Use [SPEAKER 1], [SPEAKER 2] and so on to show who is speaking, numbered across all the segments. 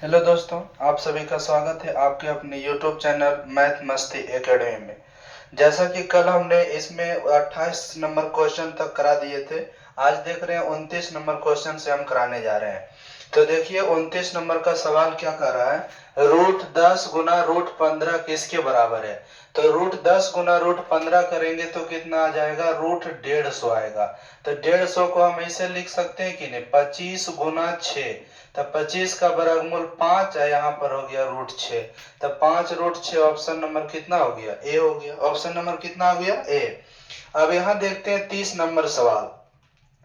[SPEAKER 1] Hello दोस्तों, आप सभी का स्वागत है आपके अपने YouTube चैनल मैथ मस्ती एकेडमी में। जैसा कि कल हमने इसमें 28 नंबर क्वेश्चन तक करा दिए थे, आज देख रहे हैं 29 नंबर क्वेश्चन से हम कराने जा रहे हैं। तो देखिए 29 नंबर का सवाल क्या कर रहा है, √10 गुना √15 किसके बराबर है। तो √10 गुना √15 करेंगे तो कितना आ जाएगा, √150 आएगा। तो 150 को हम ऐसे लिख सकते हैं कि नहीं, 25 गुना 6, तब 25 का वर्गमूल 5 है, यहाँ पर हो गया √6। तब 5 √6 ऑप्शन नंबर कितना हो गया, ए हो गया। ऑप्शन नंबर कितना हो गया, ए। अब यहाँ देखते हैं 30 नंबर सवाल।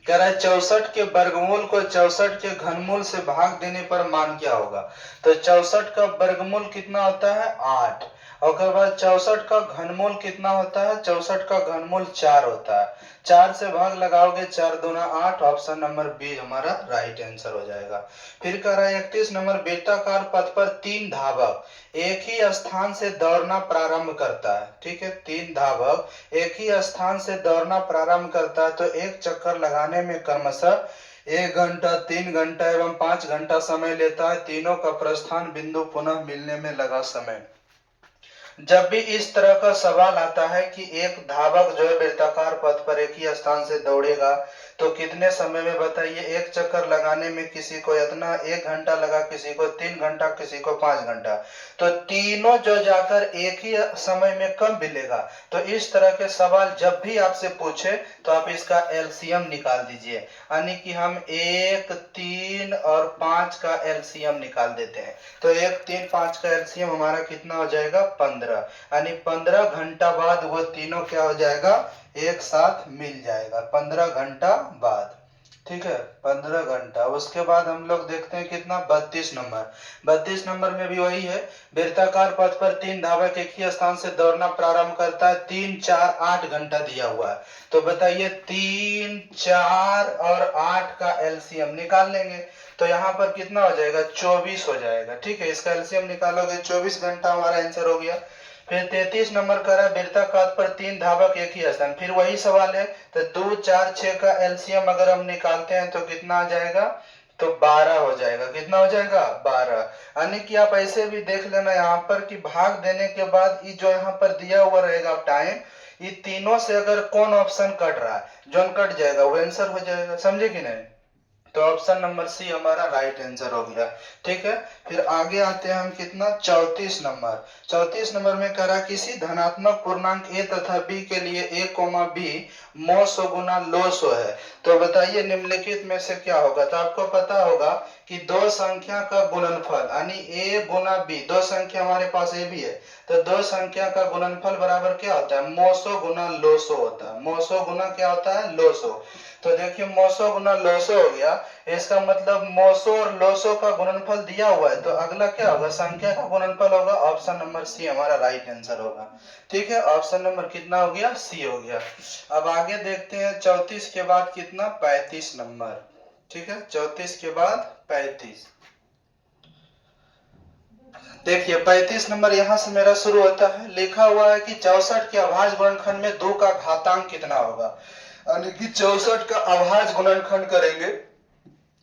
[SPEAKER 1] कह रहा है 64 के वर्गमूल को 64 के घनमूल से भाग देने पर मान क्या होगा। तो 64 का वर्गमूल कितना होता है, 8। और उसके बाद 64 का घनमूल कितना होता है, 64 का घनमूल 4 होता है। 4 से भाग लगाओगे, 4 दूना 8, ऑप्शन नंबर बी हमारा राइट आंसर हो जाएगा। फिर कह रहा है 31 नंबर, वृत्ताकार पथ पर 3 धावक एक ही स्थान से दौड़ना प्रारंभ करता है। ठीक है, 3 धावक एक ही स्थान से दौड़ना प्रारंभ करता है तो एक चक्कर लगाने में क्रमशः 1 घंटा, 3 घंटा एवं 5 घंटा समय लेता है। तीनों का प्रस्थान बिंदु पुनः मिलने में लगा समय। जब भी इस तरह का सवाल आता है कि एक धावक जो है वृत्ताकार पथ पर एक ही स्थान से दौड़ेगा तो कितने समय में, बताइए। एक चक्कर लगाने में किसी को इतना 1 घंटा लगा, किसी को 3 घंटा, किसी को 5 घंटा। तो तीनों जो जाकर एक ही समय में कब मिलेगा। तो इस तरह के सवाल जब भी आपसे पूछे तो आप इसका एलसीएम निकाल दीजिए, यानी कि हम 1, 3 और 5 का एलसीएम निकाल देते हैं। तो 1, 3, 5 का एलसीएम हमारा कितना हो जाएगा, 15। यानी 15 घंटा बाद वो तीनों क्या हो जाएगा, एक साथ मिल जाएगा, 15 घंटा बाद। ठीक है, 15 घंटा। उसके बाद हम लोग देखते हैं कितना, 32 नंबर। 32 नंबर में भी वही है, वृत्ताकार पथ पर 3 धावक एक ही स्थान से दौड़ना प्रारंभ करता है। 3, 4, 8 घंटा दिया हुआ है। तो बताइए 3, 4 और 8 का एलसीएम निकाल लेंगे तो यहाँ पर कितना हो जाएगा, 24 हो जाएगा। ठीक है, इसका एलसीएम निकालोगे 24 घंटा हमारा आंसर हो गया। फिर 33 नंबर का है, वृत्ताकार पर 3 धावक एक ही स्थान। फिर वही सवाल है, तो 2, 4, 6 का एलसीएम अगर हम निकालते हैं तो कितना आ जाएगा, तो 12 हो जाएगा। कितना हो जाएगा, 12। यानी कि आप ऐसे भी देख लेना यहाँ पर कि भाग देने के बाद ये जो यहाँ पर दिया हुआ रहेगा टाइम, ये तीनों से अगर कौन ऑप्शन कट रहा है, जो कट जाएगा वो आंसर हो जाएगा। समझे कि नहीं। तो ऑप्शन नंबर सी हमारा राइट आंसर हो गया। ठीक है, फिर आगे आते हैं हम कितना, 34 नंबर। 34 नंबर में कह रहा किसी धनात्मक पूर्णांक a तथा b के लिए a, b मौ 100 गुना लो 100 है। तो बताइए निम्नलिखित में से क्या होगा। तो आपको पता होगा कि दो संख्या का गुणनफल, यानी a गुना b, दो संख्या हमारे पास a भी है, तो दो संख्या का गुणनफल बराबर क्या होता है, मौ 100 गुना लो 100 होता है। मौ 100 गुना क्या होता है, लो 100। तो देखिए मौ 100 गुना लो 100 हो गया, इसका मतलब मौ 100 और लो 100 का गुणनफल दिया हुआ है, तो अगला क्या होगा, संख्या का गुणनफल होगा। ऑप्शन नंबर सी हमारा राइट आंसर होगा। ठीक है, ऑप्शन नंबर कितना हो गया, सी हो गया। अब आगे देखते हैं 34 के बाद कितना, 35 नंबर। ठीक है, 34 के बाद 35। देखिए 35 नंबर यहाँ से मेरा शुरू होता है, लिखा हुआ है कि 64 के अभाज्य गुणनखंड में 2 का घातांक कितना होगा। यानी कि 64 का अभाज्य गुणनखंड करेंगे।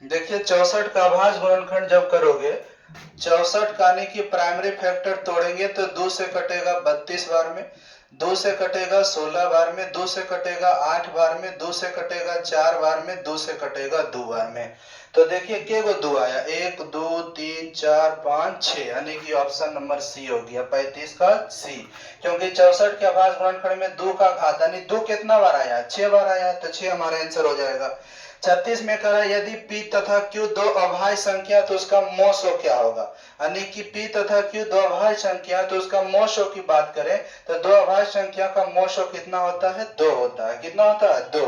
[SPEAKER 1] देखिए 64 का अभाज्य गुणनखंड जब करोगे, 64 का यानी कि प्राइमरी फैक्टर तोड़ेंगे तो 2 से कटेगा 32 बार में, 2 से कटेगा 16 बार में, 2 से कटेगा 8 बार में, 2 से कटेगा 4 बार में, 2 से कटेगा 2 बार में। तो देखिए के गो 2 आया, 1, 2, 3, 4, 5, 6, यानी कि ऑप्शन नंबर सी हो गया, 35 का सी। क्योंकि 64 के अभाज्य गुणनखंड में 2 का घात, यानी 2 कितना बार आया, 6 बार आया, तो 6 हमारा आंसर हो जाएगा। 36 में कह रहा है यदि p तथा q दो अभाज्य संख्या तो उसका मौ 100 क्या होगा। यानी कि p तथा q दो अभाज्य संख्या तो उसका मौ 100 की बात करें तो दो अभाज्य संख्या का मौ 100 कितना होता है, 2 होता है। कितना होता है, 2।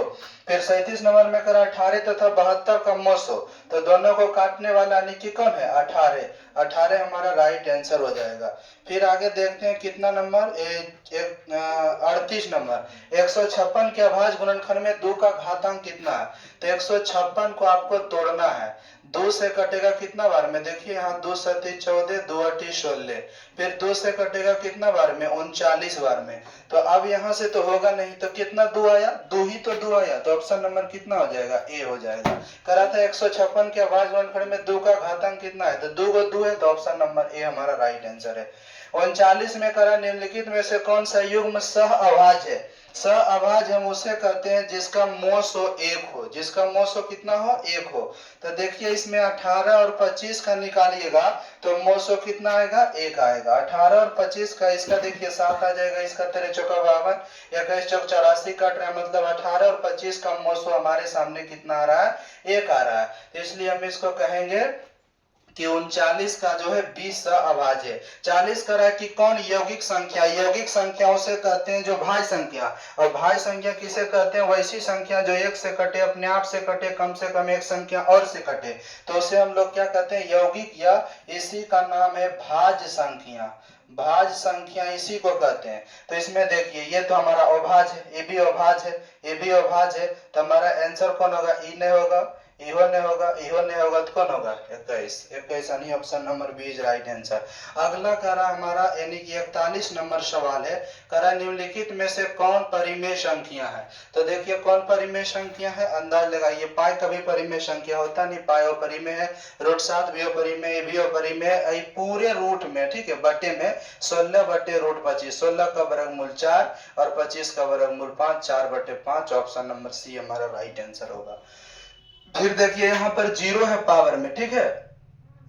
[SPEAKER 1] फिर 37 नंबर में करा 18 तथा 72 का मौ 100, तो दोनों को काटने वाला यानी कि कौन है, 18। 18 हमारा राइट आंसर हो जाएगा। फिर आगे देखते हैं कितना नंबर, 38 नंबर। 156 के अभाज्य गुणनखंड में 2 का घातांक कितना है। तो 156 को आपको तोड़ना है, 2 से कटेगा कितना बार में, देखिए यहाँ 2 सती 14, 2 अठी 16, फिर 2 से कटेगा कितना बार में, 39 बार में। तो अब यहाँ से तो होगा नहीं, तो कितना 2 आया, 2 ही तो 2 आया, तो ऑप्शन नंबर कितना हो जाएगा, ए हो जाएगा। करा था 156 के अभाज्य वर्गफल में 2 का घातांक कितना है, तो 2 को 2 है, तो ऑप्शन नंबर ए हमारा राइट आंसर है। 39 में करा निम्नलिखित में से कौन सा युग्म सह अभाज्य है। सह अभाज्य हम उसे कहते हैं जिसका मोसो 1 हो, जिसका मोसो कितना हो, 1 हो। तो देखिए इसमें 18 और 25 का निकालिएगा तो मोसो कितना आएगा, 1 आएगा। 18 और 25 का, इसका देखिए 7 आ जाएगा, इसका 3 चौका 52, 21 चौक 84 कट रहा है, मतलब 18 और 25 का मोसो हमारे सामने कितना आ रहा है, 1 आ रहा है। तो इसलिए हम इसको कहेंगे कि 39 का जो है 20 सह अभाज्य है। 40 कह रहा है कि कौन यौगिक संख्या, यौगिक संख्याओं से कहते हैं जो भाज्य संख्या, और भाज्य संख्या किसे कहते हैं, वैसी संख्या जो 1 से कटे, अपने आप से कटे, कम से कम एक संख्या और से कटे, तो उसे हम लोग क्या कहते हैं, यौगिक, या इसी का नाम है भाज्य संख्या। भाज्य संख्या इसी को कहते हैं। तो इसमें देखिए ये तो हमारा अभाज्य है, ये भी अभाज्य है, ये भी अभाज्य है, तो हमारा आंसर कौन होगा, ई नहीं होगा, इहो नहीं होगा, इहो नहीं होगा, तो कौन होगा, 21। 21 यानी option number B is right answer. अगला करा हमारा यानी कि 41 नंबर सवाल है, करा निम्नलिखित में से कौन परिमेय संख्या है। तो देखिए कौन परिमेय संख्या है, अंदाज लगाइए। पाई कभी परिमेय संख्या होता नहीं, पाई अपरिमेय है, रूट 7 भी अपरिमेय, ये भी अपरिमेय है, पूरे रूट में, ठीक है, बटे में 16 बटे रूट 25, 16 का वर्गमूल 4 और 25 का वर्गमूल 5, 4 बटे 5, ऑप्शन नंबर सी हमारा राइट आंसर होगा। फिर देखिए यहाँ पर 0 है पावर में, ठीक है,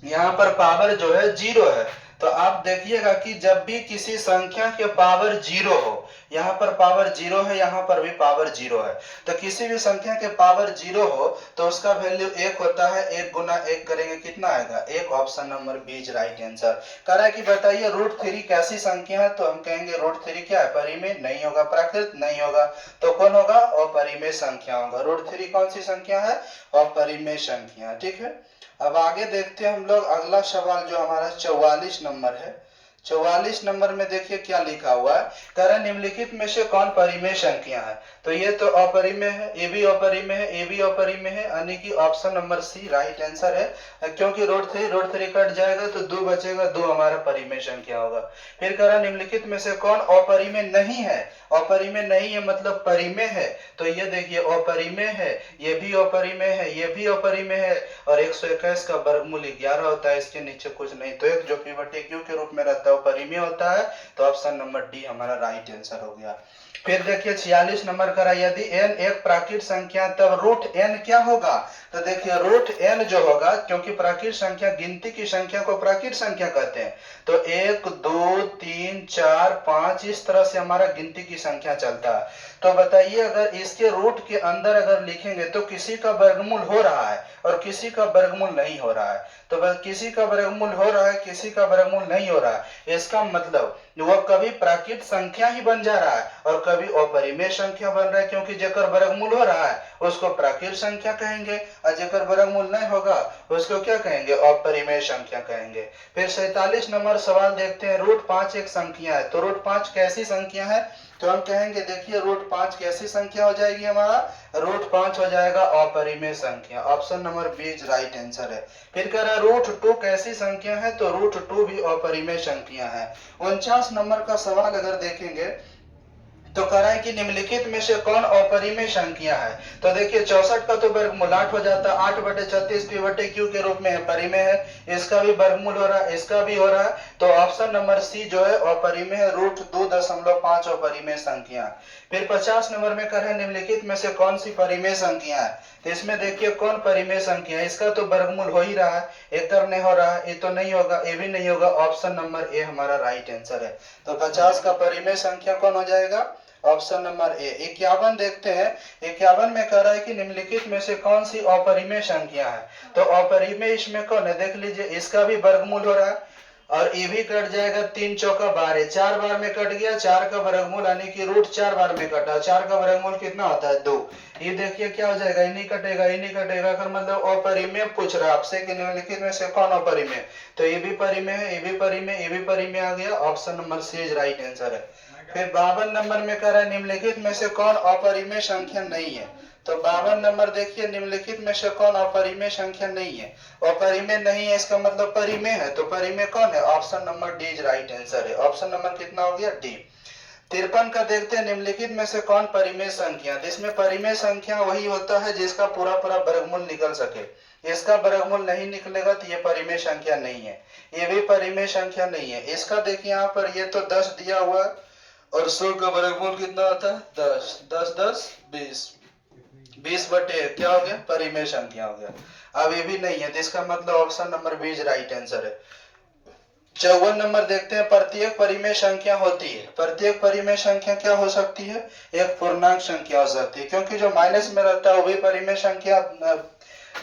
[SPEAKER 1] यहाँ पर पावर जो है 0 है। तो आप देखिएगा कि जब भी किसी संख्या के पावर 0 हो, यहाँ पर पावर 0 है, यहाँ पर भी पावर 0 है, तो किसी भी संख्या के पावर 0 हो तो उसका वैल्यू 1 होता है, 1 गुना 1 करेंगे कितना आएगा, 1, option number B is right answer. कह रहा है कि बताइए √3 कैसी संख्या है, तो हम कहेंगे √3 क्या है, परिमेय नहीं होगा, प्राकृत नहीं होगा, तो कौन होगा, अपरिमेय संख्या होगा। √3 कौन सी संख्या है, अपरिमेय संख्या, ठीक है। अब आगे देखते हैं हम लोग अगला सवाल जो हमारा 44 नंबर है। 44 नंबर में देखिए क्या लिखा हुआ है, कह रहा है निम्नलिखित में से कौन परिमेय संख्या है। तो ये तो अपरिमेय है, ये भी अपरिमेय है, ये भी अपरिमेय है, यानी कि option number C right answer है, क्योंकि √3 कट जाएगा तो 2 बचेगा, 2 हमारा परिमेय संख्या होगा। फिर कह रहा निम्नलिखित में से कौन अपरिमेय नहीं है। अपरिमेय नहीं है मतलब परिमेय है, तो ये देखिए अपरिमेय है, ये भी अपरिमेय है, ये भी अपरिमेय है, और 121 का वर्गमूल 11 होता है, इसके नीचे कुछ नहीं, तो एक जो पी बटे क्यू के रूप में रहता है वो परिमेय होता है, तो ऑप्शन नंबर डी हमारा राइट आंसर हो गया। फिर देखिए 46 नंबर करा, यदि n एक प्राकृत संख्या तब √n क्या होगा। तो देखिए √n जो होगा, क्योंकि प्राकृत संख्या गिनती की संख्या को प्राकृत संख्या कहते हैं, तो 1 2 3 4 5 इस तरह से हमारा गिनती की संख्या चलता है। तो बताइए अगर इसके रूट के अंदर अगर लिखेंगे तो किसी का वर्गमूल हो रहा है और किसी का वर्गमूल नहीं हो रहा है, तो बस किसी का वर्गमूल हो रहा है, किसी का वर्गमूल नहीं हो रहा है, इसका मतलब वो कभी प्राकृत संख्या ही बन जा रहा है और कभी अपरिमेय संख्या बन रहा है, क्योंकि जेकर वर्गमूल हो रहा है उसको प्राकृत संख्या कहेंगे और जेकर वर्गमूल नहीं होगा उसको क्या कहेंगे, अपरिमेय संख्या कहेंगे। फिर 47 नंबर सवाल देखते हैं, √5 एक संख्या है, तो √5 कैसी संख्या है, तो हम कहेंगे देखिए √5 कैसी संख्या हो जाएगी, हमारा √5 हो जाएगा अपरिमेय संख्या, option number B is right answer है। फिर कह रहा है √2 कैसी संख्या है, तो √2 भी अपरिमेय संख्या है। 49 नंबर का सवाल अगर देखेंगे तो कह रहा है कि निम्नलिखित में से कौन अपरिमेय संख्या है। तो देखिए 64 का तो वर्गमूल 8 हो जाता है, 8 बटे 36 पी बटे क्यू के रूप में है, परिमेय है, इसका भी वर्गमूल हो रहा है, इसका भी हो रहा है, तो ऑप्शन नंबर सी जो है अपरिमेय है, √2.5 अपरिमेय संख्या। फिर 50 नंबर में कह रहे हैं निम्नलिखित में से कौन सी परिमेय संख्या है। तो इसमें देखिए कौन परिमेय संख्या है, इसका तो वर्गमूल हो ही रहा है, एक नहीं हो रहा है, ये तो नहीं होगा, ये भी नहीं होगा, ऑप्शन नंबर ए हमारा राइट आंसर है। तो 50 का परिमेय संख्या कौन हो जाएगा, ऑप्शन नंबर ए। 51 देखते हैं, 51 में कह रहा है कि निम्नलिखित में से कौन सी अपरिमेय संख्या है। तो अपरिमेय इसमें कौन है, देख लीजिए, इसका भी वर्गमूल हो रहा है और ये भी कट जाएगा, 3 चौका 12, 4 बार में कट गया, 4 का वर्गमूल यानी कि √4 बार में कटा, 4 का वर्गमूल कितना होता है, 2। ये देखिए क्या हो जाएगा, ये नहीं कटेगा, ये नहीं कटेगा, कर मतलब अपरिमेय पूछ रहा है आपसे कि निम्नलिखित में से कौन अपरिमेय, तो ये भी परिमेय है, ये भी परिमेय, ये भी परिमेय आ गया, option number C is right answer है। फिर 52 नंबर में कह रहा है निम्नलिखित में से कौन अपरिमेय संख्या नहीं है। तो 52 नंबर देखिए, निम्नलिखित में से कौन अपरिमेय संख्या नहीं है? अपरिमेय नहीं है इसका मतलब परिमेय है, तो परिमेय कौन है? Option number D is right answer है। ऑप्शन नंबर कितना हो गया? डी। 53 का देखते हैं, निम्नलिखित में से कौन परिमेय संख्या? जिसमें परिमेय संख्या वही होता है जिसका पूरा पूरा वर्गमूल निकल सके। इसका वर्गमूल नहीं निकलेगा तो ये परिमेय संख्या नहीं है। ये भी परिमेय संख्या नहीं है। इसका देखिए यहाँ पर ये तो 10 दिया हुआ है और 100 का वर्गमूल कितना होता है? 10 10 10 20 20 बटे क्या हो गया? परिमेय संख्या हो गया। अब ये भी नहीं है तो इसका मतलब option number B is right answer है। 54 नंबर देखते हैं, प्रत्येक परिमेय संख्या होती है। प्रत्येक परिमेय संख्या क्या हो सकती है? एक पूर्णांक संख्या हो सकती है, क्योंकि जो माइनस में रहता है वो भी परिमेय संख्या,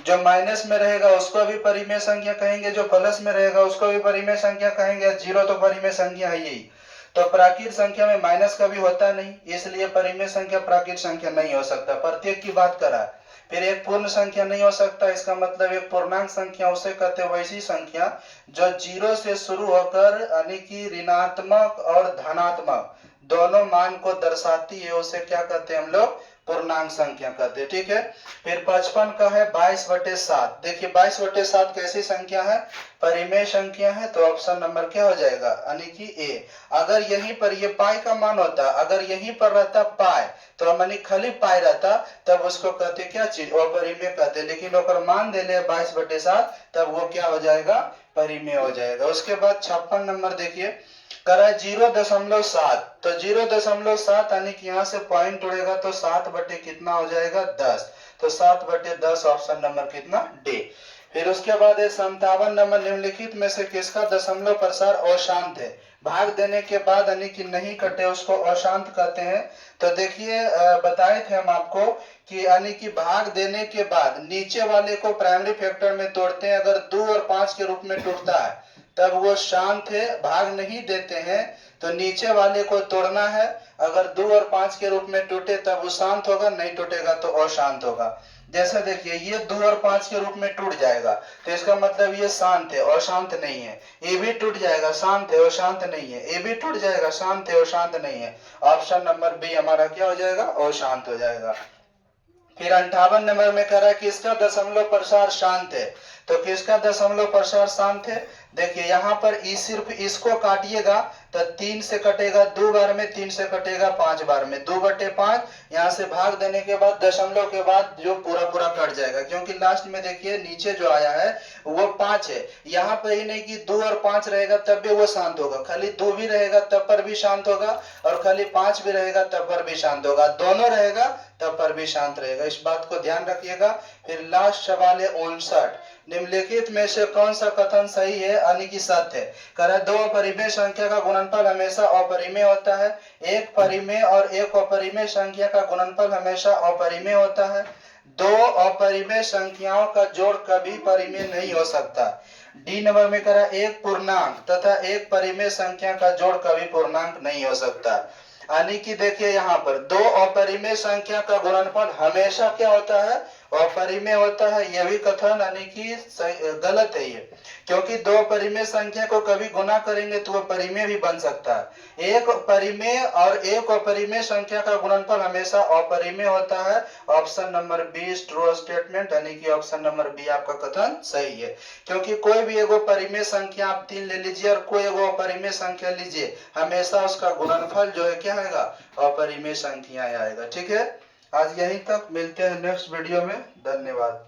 [SPEAKER 1] जो माइनस में रहेगा उसको भी परिमेय संख्या कहेंगे, जो प्लस में रहेगा उसको भी परिमेय संख्या कहेंगे, जीरो तो परिमेय संख्या है यही। तो प्राकृत संख्या में माइनस कभी होता नहीं, इसलिए परिमेय संख्या प्राकृत संख्या नहीं हो सकता। प्रत्येक की बात करा। फिर एक पूर्ण संख्या नहीं हो सकता, इसका मतलब एक पूर्णांक संख्या उसे कहते हैं वैसी संख्या जो जीरो से शुरू होकर यानी कि ऋणात्मक और धनात्मक दोनों मान को दर्शाती है, उसे क्या कहते हैं हम लोग? पूर्णांक संख्या कहते हैं। ठीक है। फिर 55 का है 22/7। देखिए 22/7 कैसी संख्या है? परिमेय संख्या है, तो ऑप्शन नंबर क्या हो जाएगा? यानी कि ए। अगर यहीं पर ये पाई का मान होता, अगर यहीं पर रहता पाई, तो मानी खाली पाई रहता, तब उसको कहते क्या चीज? अपरिमेय कहते। लेकिन अगर मान दे ले 22/7, तब वो क्या हो जाएगा? परिमेय हो जाएगा। उसके बाद 56 नंबर देखिए, करा 0.7। तो 0.7 यानी कि यहाँ से पॉइंट उड़ेगा तो 7 बटे कितना हो जाएगा? 10। तो 7/10 ऑप्शन नंबर कितना? डी। फिर उसके बाद 57 नंबर, निम्नलिखित में से किसका दशमलव प्रसार अशांत है? भाग देने के बाद यानी कि नहीं कटे उसको अशांत कहते हैं। तो देखिए बताए थे हम आपको कि यानी कि भाग देने के बाद नीचे वाले को प्राइमरी फैक्टर में तोड़ते हैं, अगर 2 और 5 के रूप में टूटता है तब वो शांत है। भाग नहीं देते हैं तो नीचे वाले को तोड़ना है, अगर 2 और 5 के रूप में टूटे तब वो शांत होगा, नहीं टूटेगा तो अशांत होगा। जैसे देखिए ये 2 और 5 के रूप में टूट जाएगा तो इसका मतलब ये शांत है, अशांत नहीं है। ये भी टूट जाएगा, शांत है, अशांत नहीं है। ये भी टूट जाएगा, शांत है, अशांत नहीं है। ऑप्शन नंबर बी हमारा क्या हो जाएगा? अशांत हो जाएगा। फिर 58 नंबर में कह रहा है कि इसका दशमलव प्रसार शांत है। तो किसका दशमलव प्रसार शांत है? देखिए यहाँ पर सिर्फ इसको काटिएगा तो 3 से कटेगा 2 बार में, 3 से कटेगा 5 बार में, 2/5। यहाँ से भाग देने के बाद दशमलव के बाद जो पूरा पूरा कट जाएगा, क्योंकि लास्ट में देखिए नीचे जो आया है वो 5 है। यहाँ पर ही नहीं कि 2 और 5 रहेगा तब भी वो शांत होगा, खाली 2 भी रहेगा तब पर भी शांत होगा, और खाली 5 भी रहेगा तब पर भी शांत होगा। दोनों रहेगा तब पर भी शांत रहेगा, इस बात को ध्यान रखिएगा। फिर लास्ट सवाल है 59, निम्नलिखित में से कौन सा कथन सही है यानी कि सत्य है? कह रहा है दो अपरिमेय संख्या का गुणनफल हमेशा अपरिमेय होता है। एक परिमेय और एक अपरिमेय संख्या का गुणनफल हमेशा अपरिमेय होता है। दो अपरिमेय संख्याओं का जोड़ कभी परिमेय नहीं हो सकता। डी नंबर में कह रहा है एक पूर्णांक तथा एक परिमेय संख्या का जोड़ कभी पूर्णांक नहीं हो सकता। यानी कि देखिए यहाँ पर दो अपरिमेय संख्या का गुणनफल हमेशा क्या होता है? अपरिमेय होता है। यह भी कथन यानी कि गलत है ये, क्योंकि दो परिमेय संख्या को कभी गुना करेंगे तो वह परिमेय भी बन सकता है। एक परिमेय और एक अपरिमेय संख्या का गुणनफल हमेशा अपरिमेय होता है। Option number B is true statement, यानी कि ऑप्शन नंबर बी आपका कथन सही है। क्योंकि कोई भी एगो परिमेय संख्या आप 3 ले लीजिए और कोई एगो अपरिमेय संख्या लीजिए, हमेशा उसका गुणनफल जो है क्या आएगा? अपरिमेय संख्या आएगा। ठीक है, आज यहीं तक, मिलते हैं नेक्स्ट वीडियो में। धन्यवाद।